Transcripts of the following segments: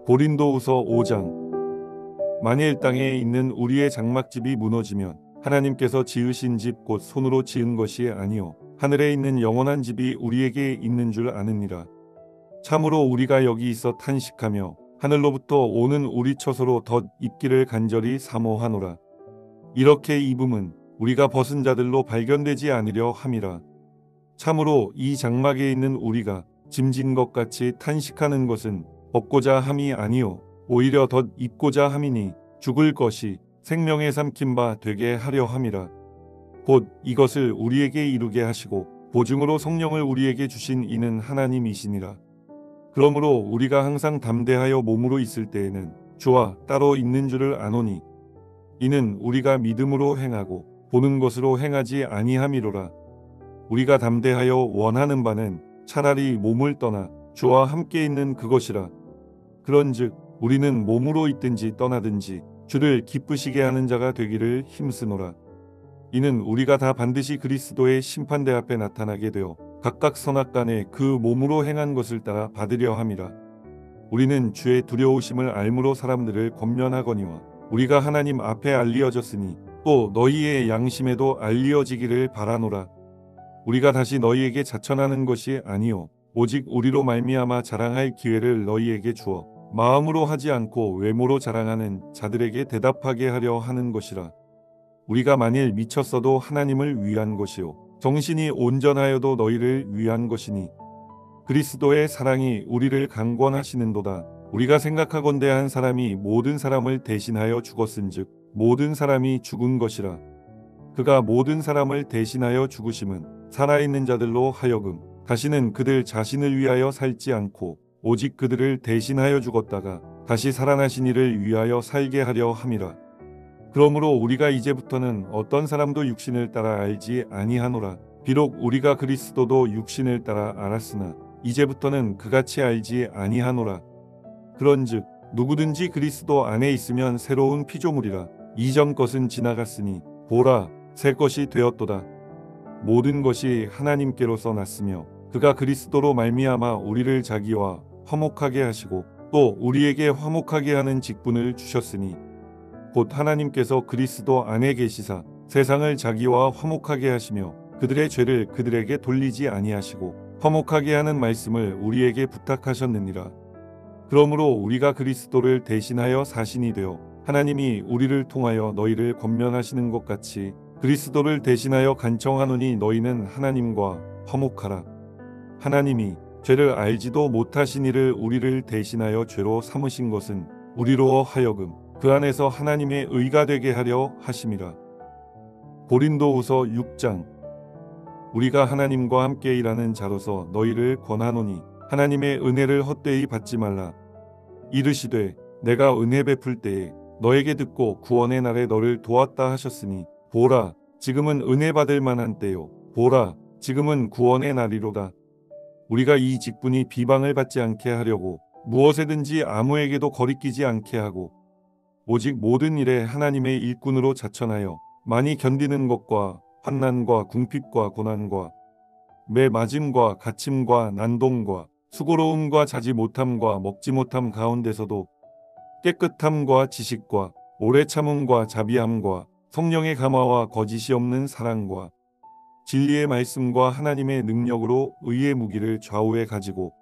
고린도후서 5장. 만일 땅에 있는 우리의 장막집이 무너지면 하나님께서 지으신 집 곧 손으로 지은 것이 아니요 하늘에 있는 영원한 집이 우리에게 있는 줄 아느니라. 참으로 우리가 여기 있어 탄식하며 하늘로부터 오는 우리 처소로 덧 입기를 간절히 사모하노라. 이렇게 입음은 우리가 벗은 자들로 발견되지 않으려 함이라. 참으로 이 장막에 있는 우리가 짐진 것 같이 탄식하는 것은 벗고자 함이 아니요 오히려 덧 입고자 함이니 죽을 것이 생명에 삼킨 바 되게 하려 함이라. 곧 이것을 우리에게 이루게 하시고 보증으로 성령을 우리에게 주신 이는 하나님이시니라. 그러므로 우리가 항상 담대하여 몸으로 있을 때에는 주와 따로 있는 줄을 아노니 이는 우리가 믿음으로 행하고 보는 것으로 행하지 아니함이로라. 우리가 담대하여 원하는 바는 차라리 몸을 떠나 주와 함께 있는 그것이라. 그런즉 우리는 몸으로 있든지 떠나든지 주를 기쁘시게 하는 자가 되기를 힘쓰노라. 이는 우리가 다 반드시 그리스도의 심판대 앞에 나타나게 되어 각각 선악간에 그 몸으로 행한 것을 따라 받으려 함이라. 우리는 주의 두려우심을 알므로 사람들을 권면하거니와 우리가 하나님 앞에 알리어졌으니 또 너희의 양심에도 알리어지기를 바라노라. 우리가 다시 너희에게 자천하는 것이 아니요 오직 우리로 말미암아 자랑할 기회를 너희에게 주어 마음으로 하지 않고 외모로 자랑하는 자들에게 대답하게 하려 하는 것이라. 우리가 만일 미쳤어도 하나님을 위한 것이요 정신이 온전하여도 너희를 위한 것이니 그리스도의 사랑이 우리를 강권하시는도다. 우리가 생각하건대 한 사람이 모든 사람을 대신하여 죽었은즉 모든 사람이 죽은 것이라. 그가 모든 사람을 대신하여 죽으심은 살아있는 자들로 하여금 다시는 그들 자신을 위하여 살지 않고 오직 그들을 대신하여 죽었다가 다시 살아나신 이를 위하여 살게 하려 함이라. 그러므로 우리가 이제부터는 어떤 사람도 육신을 따라 알지 아니하노라. 비록 우리가 그리스도도 육신을 따라 알았으나 이제부터는 그같이 알지 아니하노라. 그런즉 누구든지 그리스도 안에 있으면 새로운 피조물이라. 이전 것은 지나갔으니 보라 새 것이 되었도다. 모든 것이 하나님께로서 났으며 그가 그리스도로 말미암아 우리를 자기와 화목하게 하시고 또 우리에게 화목하게 하는 직분을 주셨으니 곧 하나님께서 그리스도 안에 계시사 세상을 자기와 화목하게 하시며 그들의 죄를 그들에게 돌리지 아니하시고 화목하게 하는 말씀을 우리에게 부탁하셨느니라. 그러므로 우리가 그리스도를 대신하여 사신이 되어 하나님이 우리를 통하여 너희를 권면하시는 것 같이 그리스도를 대신하여 간청하노니 너희는 하나님과 화목하라. 하나님이 죄를 알지도 못하신 이를 우리를 대신하여 죄로 삼으신 것은 우리로 하여금 그 안에서 하나님의 의가 되게 하려 하심이라. 고린도후서 6장. 우리가 하나님과 함께 일하는 자로서 너희를 권하노니 하나님의 은혜를 헛되이 받지 말라. 이르시되 내가 은혜 베풀 때에 너에게 듣고 구원의 날에 너를 도왔다 하셨으니 보라 지금은 은혜 받을 만한 때요 보라 지금은 구원의 날이로다. 우리가 이 직분이 비방을 받지 않게 하려고 무엇에든지 아무에게도 거리끼지 않게 하고 오직 모든 일에 하나님의 일꾼으로 자천하여 많이 견디는 것과 환난과 궁핍과 고난과 매 맞음과 갇힘과 난동과 수고로움과 자지 못함과 먹지 못함 가운데서도 깨끗함과 지식과 오래 참음과 자비함과 성령의 감화와 거짓이 없는 사랑과 진리의 말씀과 하나님의 능력으로 의의 무기를 좌우에 가지고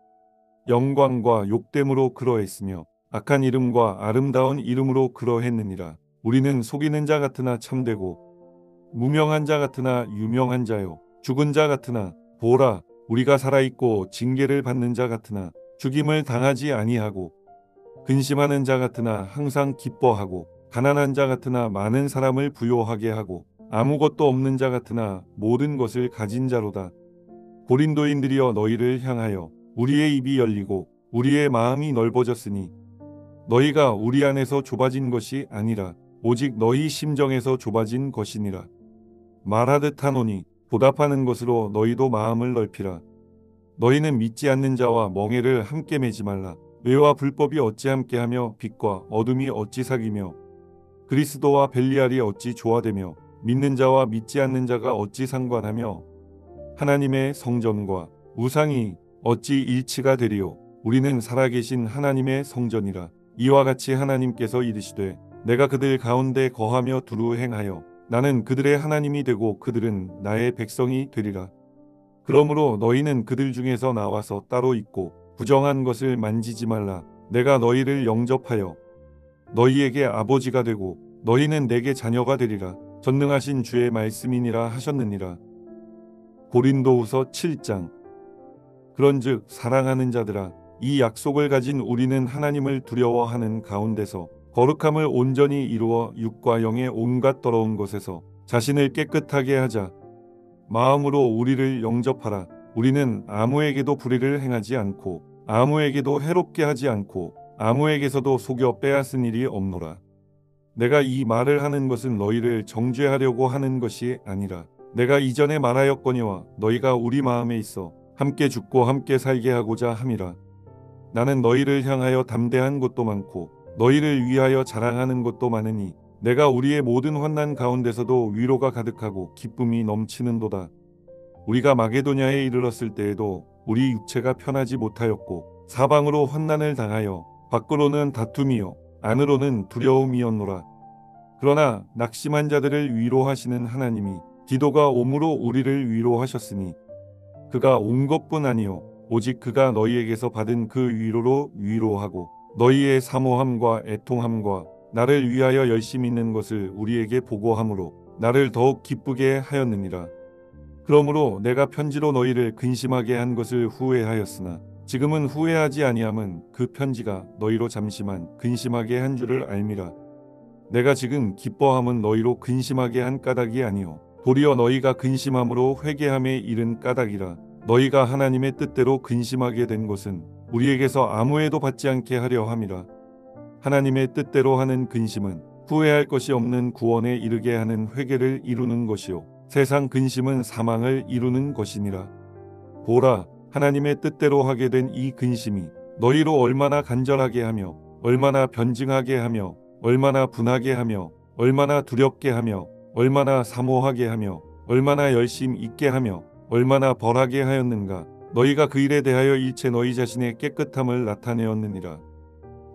영광과 욕됨으로 그러했으며 악한 이름과 아름다운 이름으로 그러했느니라. 우리는 속이는 자 같으나 참되고 무명한 자 같으나 유명한 자요 죽은 자 같으나 보라 우리가 살아있고 징계를 받는 자 같으나 죽임을 당하지 아니하고 근심하는 자 같으나 항상 기뻐하고 가난한 자 같으나 많은 사람을 부요하게 하고 아무것도 없는 자 같으나 모든 것을 가진 자로다. 고린도인들이여 너희를 향하여 우리의 입이 열리고 우리의 마음이 넓어졌으니 너희가 우리 안에서 좁아진 것이 아니라 오직 너희 심정에서 좁아진 것이니라. 말하듯 하노니 보답하는 것으로 너희도 마음을 넓히라. 너희는 믿지 않는 자와 멍에를 함께 매지 말라. 의와 불법이 어찌 함께하며 빛과 어둠이 어찌 사귀며 그리스도와 벨리알이 어찌 조화되며 믿는 자와 믿지 않는 자가 어찌 상관하며 하나님의 성전과 우상이 어찌 일치가 되리요. 우리는 살아계신 하나님의 성전이라. 이와 같이 하나님께서 이르시되 내가 그들 가운데 거하며 두루 행하여 나는 그들의 하나님이 되고 그들은 나의 백성이 되리라. 그러므로 너희는 그들 중에서 나와서 따로 있고 부정한 것을 만지지 말라. 내가 너희를 영접하여 너희에게 아버지가 되고 너희는 내게 자녀가 되리라. 전능하신 주의 말씀이니라 하셨느니라. 고린도후서 7장. 그런즉 사랑하는 자들아, 이 약속을 가진 우리는 하나님을 두려워하는 가운데서 거룩함을 온전히 이루어 육과 영의 온갖 더러운 것에서 자신을 깨끗하게 하자. 마음으로 우리를 영접하라. 우리는 아무에게도 불의를 행하지 않고 아무에게도 해롭게 하지 않고 아무에게서도 속여 빼앗은 일이 없노라. 내가 이 말을 하는 것은 너희를 정죄하려고 하는 것이 아니라 내가 이전에 말하였거니와 너희가 우리 마음에 있어 함께 죽고 함께 살게 하고자 함이라. 나는 너희를 향하여 담대한 것도 많고 너희를 위하여 자랑하는 것도 많으니 내가 우리의 모든 환난 가운데서도 위로가 가득하고 기쁨이 넘치는도다. 우리가 마게도냐에 이르렀을 때에도 우리 육체가 편하지 못하였고 사방으로 환난을 당하여 밖으로는 다툼이요 안으로는 두려움이었노라. 그러나 낙심한 자들을 위로하시는 하나님이 디도가 옴으로 우리를 위로하셨으니 그가 온 것뿐 아니요 오직 그가 너희에게서 받은 그 위로로 위로하고 너희의 사모함과 애통함과 나를 위하여 열심히 있는 것을 우리에게 보고함으로 나를 더욱 기쁘게 하였느니라. 그러므로 내가 편지로 너희를 근심하게 한 것을 후회하였으나 지금은 후회하지 아니함은 그 편지가 너희로 잠시만 근심하게 한 줄을 알미라. 내가 지금 기뻐함은 너희로 근심하게 한 까닭이 아니요 도리어 너희가 근심함으로 회개함에 이른 까닭이라. 너희가 하나님의 뜻대로 근심하게 된 것은 우리에게서 아무에도 받지 않게 하려 함이라. 하나님의 뜻대로 하는 근심은 후회할 것이 없는 구원에 이르게 하는 회개를 이루는 것이요 세상 근심은 사망을 이루는 것이니라. 보라, 하나님의 뜻대로 하게 된 이 근심이 너희로 얼마나 간절하게 하며 얼마나 변증하게 하며 얼마나 분하게 하며 얼마나 두렵게 하며 얼마나 사모하게 하며 얼마나 열심 있게 하며 얼마나 벌하게 하였는가. 너희가 그 일에 대하여 일체 너희 자신의 깨끗함을 나타내었느니라.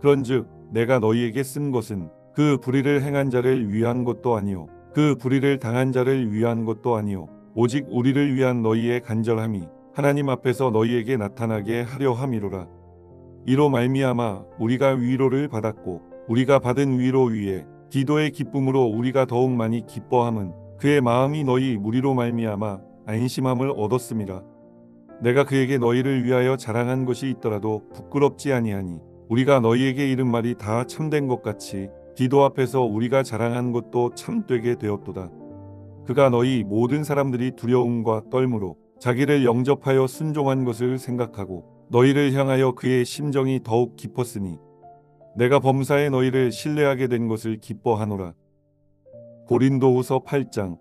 그런즉 내가 너희에게 쓴 것은 그 불의를 행한 자를 위한 것도 아니요 그 불의를 당한 자를 위한 것도 아니요 오직 우리를 위한 너희의 간절함이 하나님 앞에서 너희에게 나타나게 하려 함이로라. 이로 말미암아 우리가 위로를 받았고 우리가 받은 위로 위에 디도의 기쁨으로 우리가 더욱 많이 기뻐함은 그의 마음이 너희 무리로 말미암아 안심함을 얻었음이라. 내가 그에게 너희를 위하여 자랑한 것이 있더라도 부끄럽지 아니하니 우리가 너희에게 이른 말이 다 참된 것 같이 디도 앞에서 우리가 자랑한 것도 참되게 되었도다. 그가 너희 모든 사람들이 두려움과 떨므로 자기를 영접하여 순종한 것을 생각하고 너희를 향하여 그의 심정이 더욱 깊었으니 내가 범사에 너희를 신뢰하게 된 것을 기뻐하노라. 고린도후서 8장.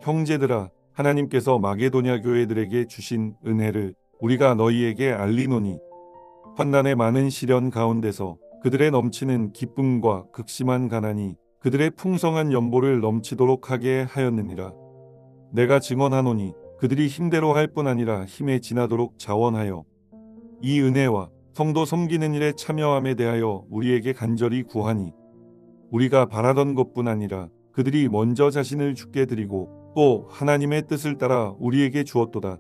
형제들아, 하나님께서 마게도냐 교회들에게 주신 은혜를 우리가 너희에게 알리노니 환난의 많은 시련 가운데서 그들의 넘치는 기쁨과 극심한 가난이 그들의 풍성한 연보를 넘치도록 하게 하였느니라. 내가 증언하노니 그들이 힘대로 할 뿐 아니라 힘에 지나도록 자원하여 이 은혜와 성도 섬기는 일에 참여함에 대하여 우리에게 간절히 구하니 우리가 바라던 것뿐 아니라 그들이 먼저 자신을 주께 드리고 또 하나님의 뜻을 따라 우리에게 주었도다.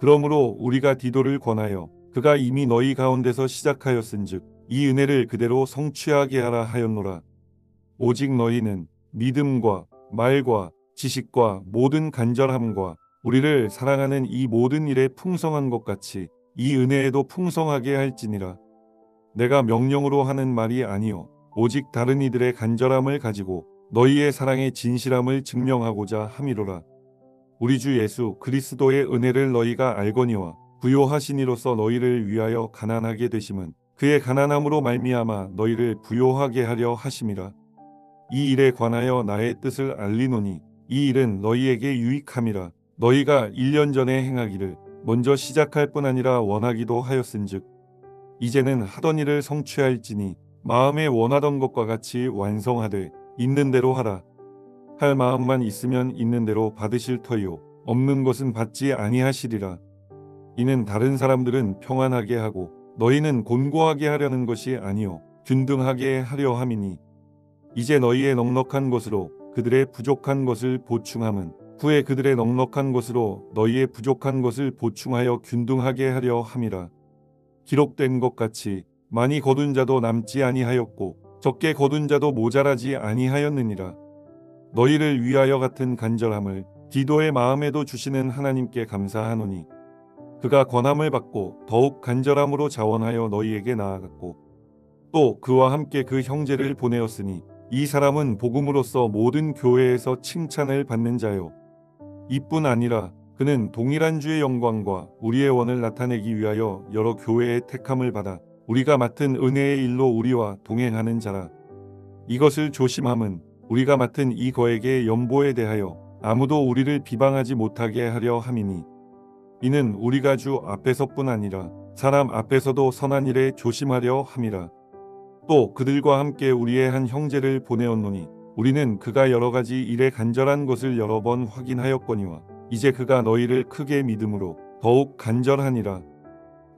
그러므로 우리가 디도를 권하여 그가 이미 너희 가운데서 시작하였은즉 이 은혜를 그대로 성취하게 하라 하였노라. 오직 너희는 믿음과 말과 지식과 모든 간절함과 우리를 사랑하는 이 모든 일에 풍성한 것 같이 이 은혜에도 풍성하게 할지니라. 내가 명령으로 하는 말이 아니요 오직 다른 이들의 간절함을 가지고 너희의 사랑의 진실함을 증명하고자 함이로라. 우리 주 예수 그리스도의 은혜를 너희가 알거니와 부요하신 이로서 너희를 위하여 가난하게 되심은 그의 가난함으로 말미암아 너희를 부요하게 하려 하심이라. 이 일에 관하여 나의 뜻을 알리노니 이 일은 너희에게 유익함이라. 너희가 1년 전에 행하기를 먼저 시작할 뿐 아니라 원하기도 하였은즉 이제는 하던 일을 성취할지니 마음에 원하던 것과 같이 완성하되 있는 대로 하라. 할 마음만 있으면 있는 대로 받으실 터이요 없는 것은 받지 아니하시리라. 이는 다른 사람들은 평안하게 하고 너희는 곤고하게 하려는 것이 아니요 균등하게 하려 함이니 이제 너희의 넉넉한 것으로 그들의 부족한 것을 보충함은 후에 그들의 넉넉한 것으로 너희의 부족한 것을 보충하여 균등하게 하려 함이라. 기록된 것 같이 많이 거둔 자도 남지 아니하였고 적게 거둔 자도 모자라지 아니하였느니라. 너희를 위하여 같은 간절함을 디도의 마음에도 주시는 하나님께 감사하노니 그가 권함을 받고 더욱 간절함으로 자원하여 너희에게 나아갔고 또 그와 함께 그 형제를 보내었으니 이 사람은 복음으로써 모든 교회에서 칭찬을 받는 자요 이뿐 아니라 그는 동일한 주의 영광과 우리의 원을 나타내기 위하여 여러 교회의 택함을 받아 우리가 맡은 은혜의 일로 우리와 동행하는 자라. 이것을 조심함은 우리가 맡은 이 거액의 연보에 대하여 아무도 우리를 비방하지 못하게 하려 함이니 이는 우리가 주 앞에서뿐 아니라 사람 앞에서도 선한 일에 조심하려 함이라. 또 그들과 함께 우리의 한 형제를 보내었노니 우리는 그가 여러 가지 일에 간절한 것을 여러 번 확인하였거니와 이제 그가 너희를 크게 믿음으로 더욱 간절하니라.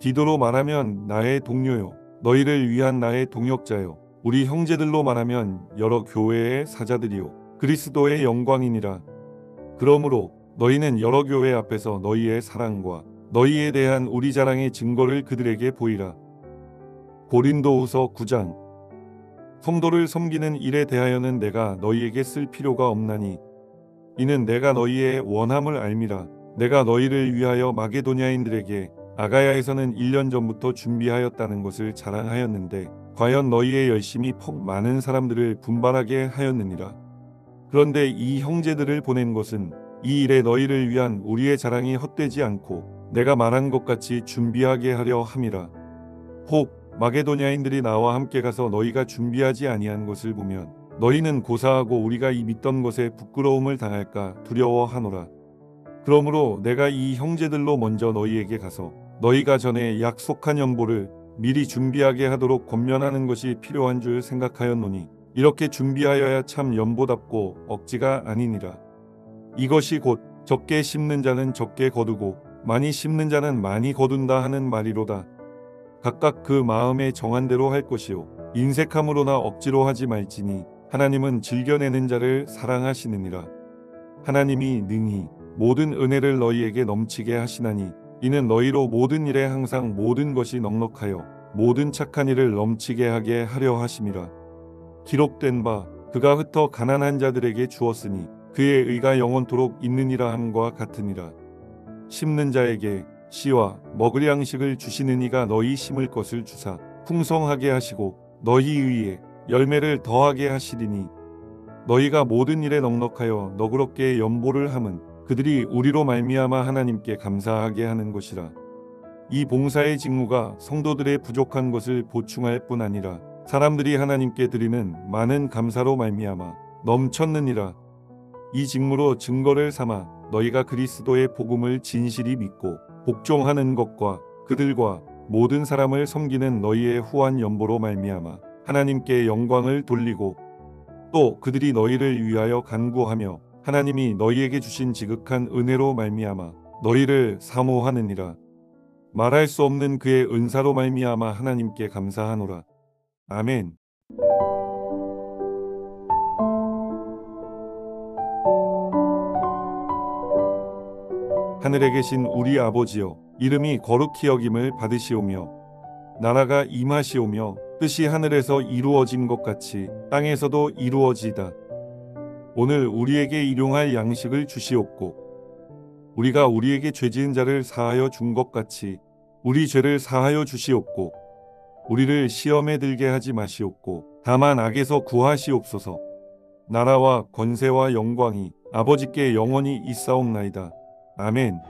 디도로 말하면 나의 동료요 너희를 위한 나의 동역자요 우리 형제들로 말하면 여러 교회의 사자들이요 그리스도의 영광이니라. 그러므로 너희는 여러 교회 앞에서 너희의 사랑과 너희에 대한 우리 자랑의 증거를 그들에게 보이라. 고린도후서 9장. 성도를 섬기는 일에 대하여는 내가 너희에게 쓸 필요가 없나니 이는 내가 너희의 원함을 알미라. 내가 너희를 위하여 마게도냐인들에게 아가야에서는 1년 전부터 준비하였다는 것을 자랑하였는데 과연 너희의 열심이 퍽 많은 사람들을 분발하게 하였느니라. 그런데 이 형제들을 보낸 것은 이 일에 너희를 위한 우리의 자랑이 헛되지 않고 내가 말한 것 같이 준비하게 하려 함이라. 혹 마게도냐인들이 나와 함께 가서 너희가 준비하지 아니한 것을 보면 너희는 고사하고 우리가 이 믿던 것에 부끄러움을 당할까 두려워하노라. 그러므로 내가 이 형제들로 먼저 너희에게 가서 너희가 전에 약속한 연보를 미리 준비하게 하도록 권면하는 것이 필요한 줄 생각하였노니 이렇게 준비하여야 참 연보답고 억지가 아니니라. 이것이 곧 적게 심는 자는 적게 거두고 많이 심는 자는 많이 거둔다 하는 말이로다. 각각 그 마음에 정한 대로 할 것이요 인색함으로나 억지로 하지 말지니 하나님은 즐겨내는 자를 사랑하시느니라. 하나님이 능히 모든 은혜를 너희에게 넘치게 하시나니 이는 너희로 모든 일에 항상 모든 것이 넉넉하여 모든 착한 일을 넘치게 하게 하려 하심이라. 기록된 바 그가 흩어 가난한 자들에게 주었으니 그의 의가 영원토록 있느니라 함과 같으니라. 심는 자에게 씨와 먹을 양식을 주시는 이가 너희 심을 것을 주사 풍성하게 하시고 너희 의에 열매를 더하게 하시리니 너희가 모든 일에 넉넉하여 너그럽게 연보를 함은 그들이 우리로 말미암아 하나님께 감사하게 하는 것이라. 이 봉사의 직무가 성도들의 부족한 것을 보충할 뿐 아니라 사람들이 하나님께 드리는 많은 감사로 말미암아 넘쳤느니라. 이 직무로 증거를 삼아 너희가 그리스도의 복음을 진실이 믿고 복종하는 것과 그들과 모든 사람을 섬기는 너희의 후한 연보로 말미암아 하나님께 영광을 돌리고 또 그들이 너희를 위하여 간구하며 하나님이 너희에게 주신 지극한 은혜로 말미암아 너희를 사모하느니라. 말할 수 없는 그의 은사로 말미암아 하나님께 감사하노라. 아멘. 하늘에 계신 우리 아버지여 이름이 거룩히 여김을 받으시오며 나라가 임하시오며 뜻이 하늘에서 이루어진 것 같이 땅에서도 이루어지이다. 오늘 우리에게 일용할 양식을 주시옵고 우리가 우리에게 죄지은 자를 사하여 준 것 같이 우리 죄를 사하여 주시옵고 우리를 시험에 들게 하지 마시옵고 다만 악에서 구하시옵소서. 나라와 권세와 영광이 아버지께 영원히 있사옵나이다. 아멘.